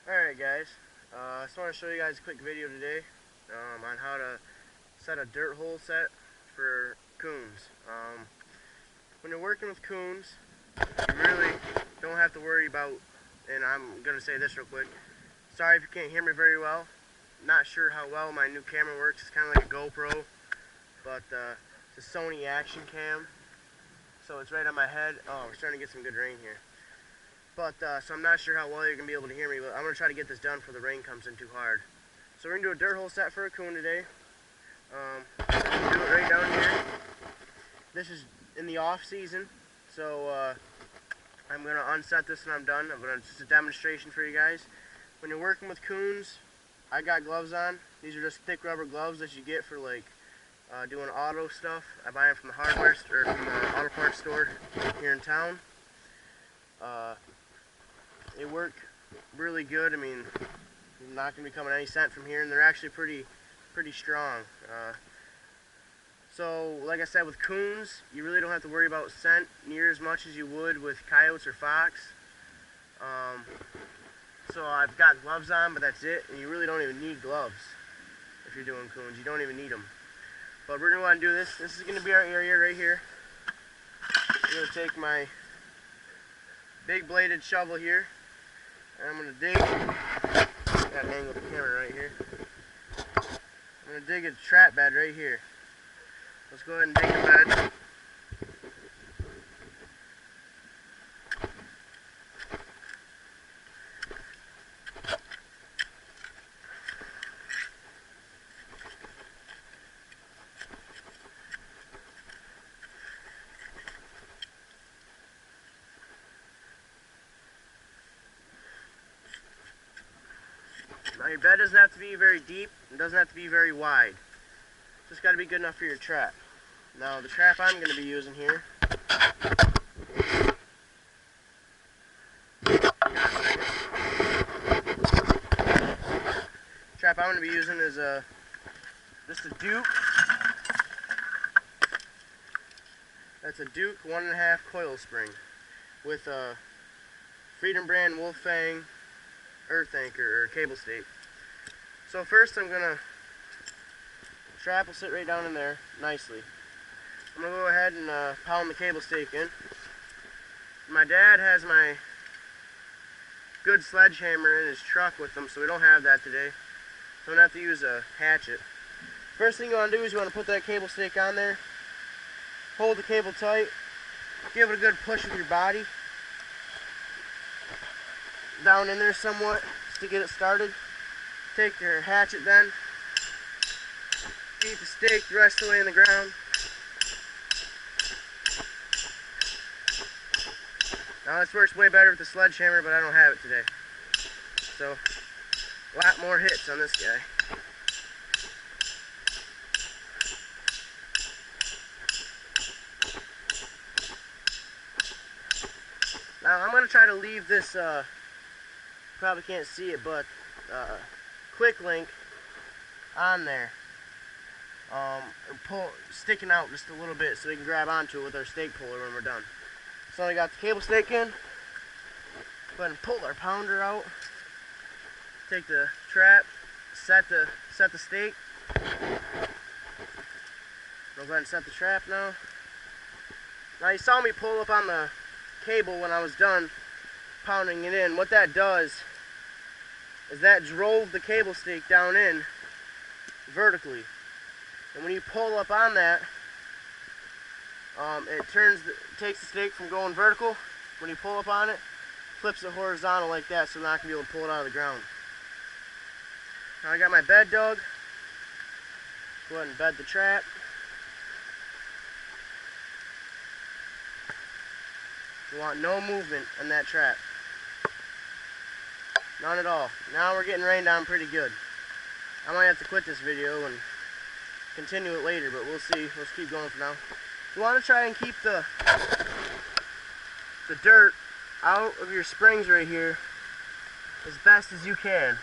Alright guys, I just want to show you guys a quick video today on how to set a dirt hole set for coons. When you're working with coons, you really don't have to worry about, and I'm going to say this real quick, sorry if you can't hear me very well, not sure how well my new camera works. It's kind of like a GoPro, but it's a Sony action cam, so it's right on my head. Oh, we're starting to get some good rain here. But, so I'm not sure how well you're going to be able to hear me, but I'm going to try to get this done before the rain comes in too hard. So we're going to do a dirt hole set for a coon today. Do it right down here. This is in the off season, so I'm going to unset this when I'm done. Just a demonstration for you guys. When you're working with coons, I got gloves on. These are just thick rubber gloves that you get for like doing auto stuff. I buy them from the hardware store, or from the auto parts store here in town. They work really good. I mean, I'm not going to be coming any scent from here, and they're actually pretty strong. So, like I said, with coons, you really don't have to worry about scent near as much as you would with coyotes or fox. So I've got gloves on, but that's it, and you really don't even need gloves if you're doing coons. You don't even need them. But we're going to want to do this. This is going to be our area right here. I'm going to take my big bladed shovel here, and I'm going to dig, got an angle of the camera right here, I'm going to dig a trap bed right here. Let's go ahead and dig a bed. Now your bed doesn't have to be very deep, it doesn't have to be very wide. Just got to be good enough for your trap. Now the trap I'm going to be using here, is just a Duke. That's a Duke 1.5 coil spring with a Freedom brand Wolfang earth anchor or cable stake. So first I'm gonna, trap will sit right down in there nicely. I'm gonna go ahead and pound the cable stake in. My dad has my good sledgehammer in his truck with him, so we don't have that today. So I'm gonna have to use a hatchet. First thing you want to do is you want to put that cable stake on there, hold the cable tight, give it a good push with your body down in there somewhat just to get it started. Take your hatchet then, keep the stake the rest of the way in the ground. Now this works way better with the sledgehammer, but I don't have it today. So a lot more hits on this guy. Now I'm going to try to leave this, probably can't see it, but quick link on there, sticking out just a little bit so we can grab onto it with our stake puller when we're done. So I got the cable stake in. Go ahead and pull our pounder out. Take the trap, set the stake. I'll go ahead and set the trap now. Now you saw me pull up on the cable when I was done pounding it in. What that does is that drove the cable stake down in vertically, and when you pull up on that, it takes the stake from going vertical. When you pull up on it, flips it horizontal like that, so I'm not going to be able to pull it out of the ground. Now I got my bed dug. Go ahead and bed the trap. You want no movement in that trap. None at all. Now we're getting rained on pretty good. I might have to quit this video and continue it later, but we'll see. Let's keep going for now. You want to try and keep the dirt out of your springs right here as best as you can.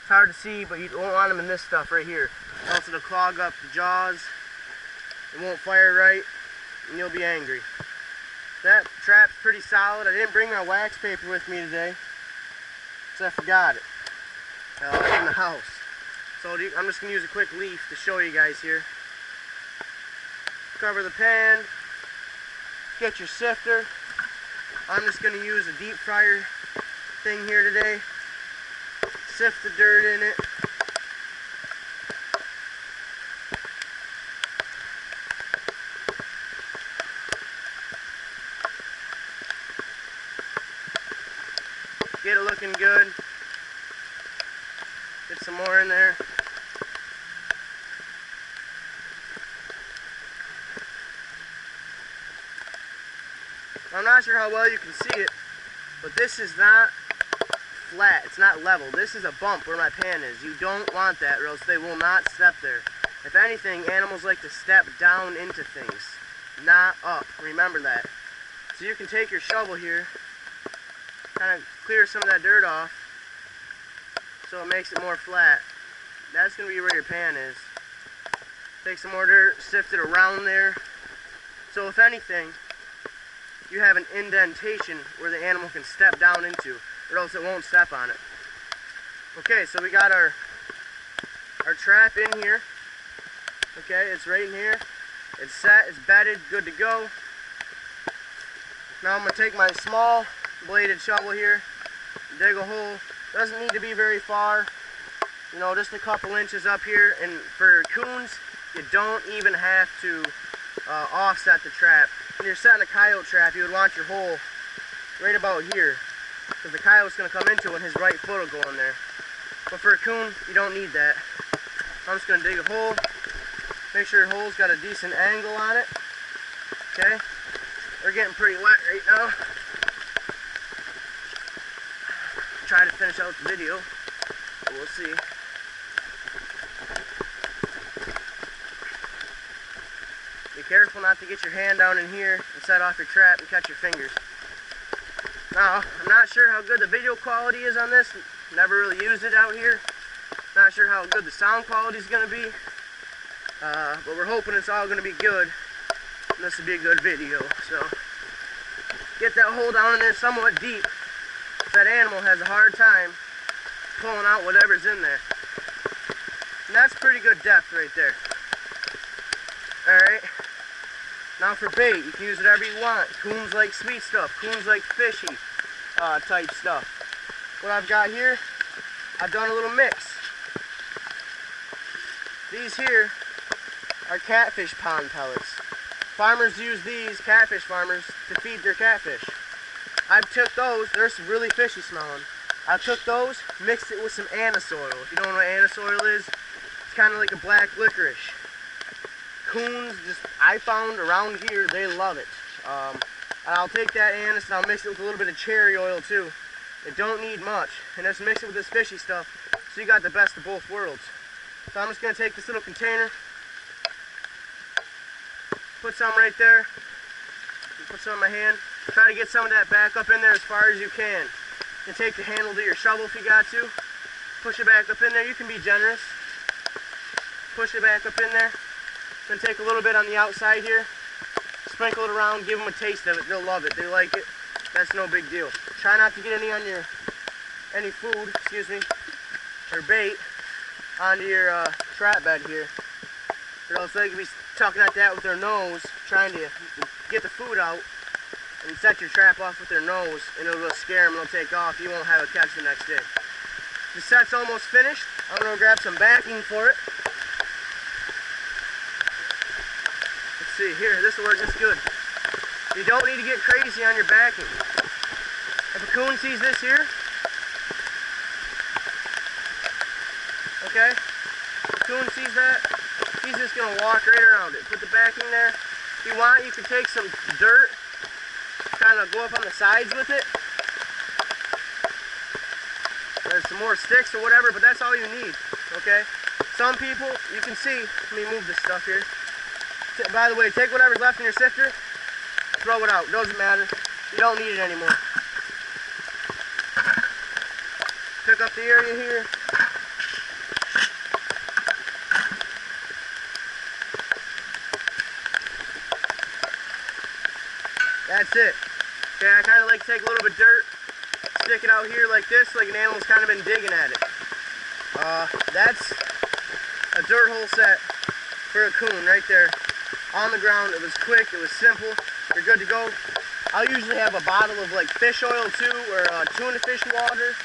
It's hard to see, but you don't want them in this stuff right here. Else it'll clog up the jaws. It won't fire right, and you'll be angry. That trap's pretty solid. I didn't bring my wax paper with me today, so I forgot it. in the house. So I'm just going to use a quick leaf to show you guys here. Cover the pan, get your sifter. I'm just going to use a deep fryer thing here today. Sift the dirt in it. Get it looking good. Get some more in there. I'm not sure how well you can see it, but this is not flat. It's not level. This is a bump where my pan is. You don't want that, or else they will not step there. If anything, animals like to step down into things, not up. Remember that. So you can take your shovel here, kind of clear some of that dirt off, so it makes it more flat. That's going to be where your pan is. Take some more dirt, sift it around there. So if anything, you have an indentation where the animal can step down into, or else it won't step on it. Okay, so we got our trap in here. Okay, it's right in here. It's set, it's bedded, good to go. Now I'm going to take my small bladed shovel here, dig a hole. Doesn't need to be very far, you know, just a couple inches up here. And for coons, you don't even have to offset the trap. When you're setting a coyote trap, you would want your hole right about here, because the coyote's going to come into it and his right foot will go in there. But for a coon, you don't need that. I'm just going to dig a hole, make sure your hole's got a decent angle on it. Okay, we're getting pretty wet right now. Try to finish out the video, but we'll see. Be careful not to get your hand down in here and set off your trap and catch your fingers. Now, I'm not sure how good the video quality is on this. Never really used it out here. Not sure how good the sound quality is going to be. But we're hoping it's all going to be good. And this will be a good video. So, get that hole down in there somewhat deep. That animal has a hard time pulling out whatever's in there. And that's pretty good depth right there. Alright. Now for bait, you can use whatever you want. Coons like sweet stuff. Coons like fishy type stuff. What I've got here, I've done a little mix. These here are catfish pond pellets. Farmers use these, catfish farmers, to feed their catfish. I took those, they're really fishy smelling. I took those, mixed it with some anise oil. If you don't know what anise oil is, it's kind of like a black licorice. Coons, I found around here, they love it. And I'll take that anise and I'll mix it with a little bit of cherry oil too. It don't need much. And just mix it with this fishy stuff, so you got the best of both worlds. So I'm just going to take this little container, put some right there, put some in my hand. Try to get some of that back up in there as far as you can. You can take the handle to your shovel if you got to. Push it back up in there. You can be generous. Push it back up in there. Then take a little bit on the outside here. Sprinkle it around. Give them a taste of it. They'll love it. They like it. That's no big deal. Try not to get any on any food, or bait onto your trap bed here. Or else they could be tucking at that with their nose, trying to get the food out, and set your trap off with their nose, and it'll just scare them and they'll take off. You won't have a catch the next day. The set's almost finished. I'm going to grab some backing for it. Let's see, here, this will work just good. You don't need to get crazy on your backing. If a coon sees this here, okay, if a coon sees that, he's just going to walk right around it. Put the backing there. If you want, you can take some dirt, kind of go up on the sides with it. There's some more sticks or whatever, but that's all you need, okay? Some people, you can see, let me move this stuff here. By the way, take whatever's left in your sifter, throw it out, doesn't matter. You don't need it anymore. Pick up the area here. That's it. Okay, I kind of like to take a little bit of dirt, stick it out here like this, like an animal's kind of been digging at it. That's a dirt hole set for a coon right there. On the ground, it was quick, it was simple, you're good to go. I'll usually have a bottle of like fish oil too, or tuna fish water,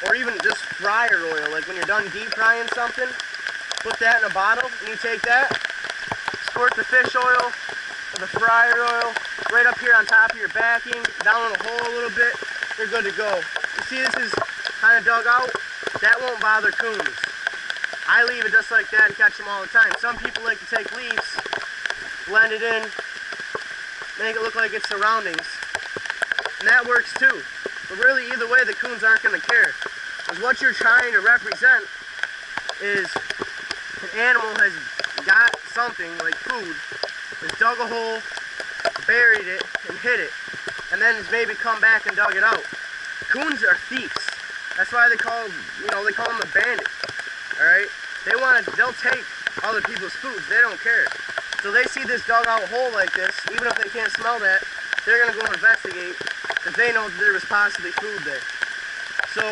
or even just fryer oil, like when you're done deep frying something, put that in a bottle, and you take that, squirt the fish oil, or the fryer oil, right up here on top of your backing, down in the hole a little bit, you're good to go. You see this is kind of dug out? That won't bother coons. I leave it just like that and catch them all the time. Some people like to take leaves, blend it in, make it look like it's surroundings, and that works too. But really, either way, the coons aren't going to care. Because what you're trying to represent is an animal has got something, like food, has dug a hole, buried it, and hid it, and then has maybe come back and dug it out. Coons are thieves. That's why they call them, they call them the bandit. Alright? They'll take other people's foods. They don't care. So they see this dug out hole like this, even if they can't smell that, they're going to go investigate if they know that there was possibly food there. So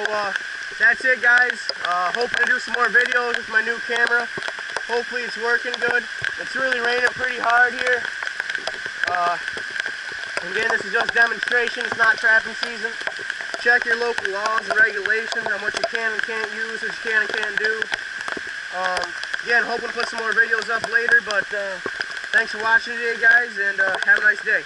that's it, guys. Hoping to do some more videos with my new camera. Hopefully it's working good. It's really raining pretty hard here. Again, this is just demonstration. It's not trapping season. Check your local laws and regulations on what you can and can't use, what you can and can't do. Again, hoping to put some more videos up later, but thanks for watching today, guys, and have a nice day.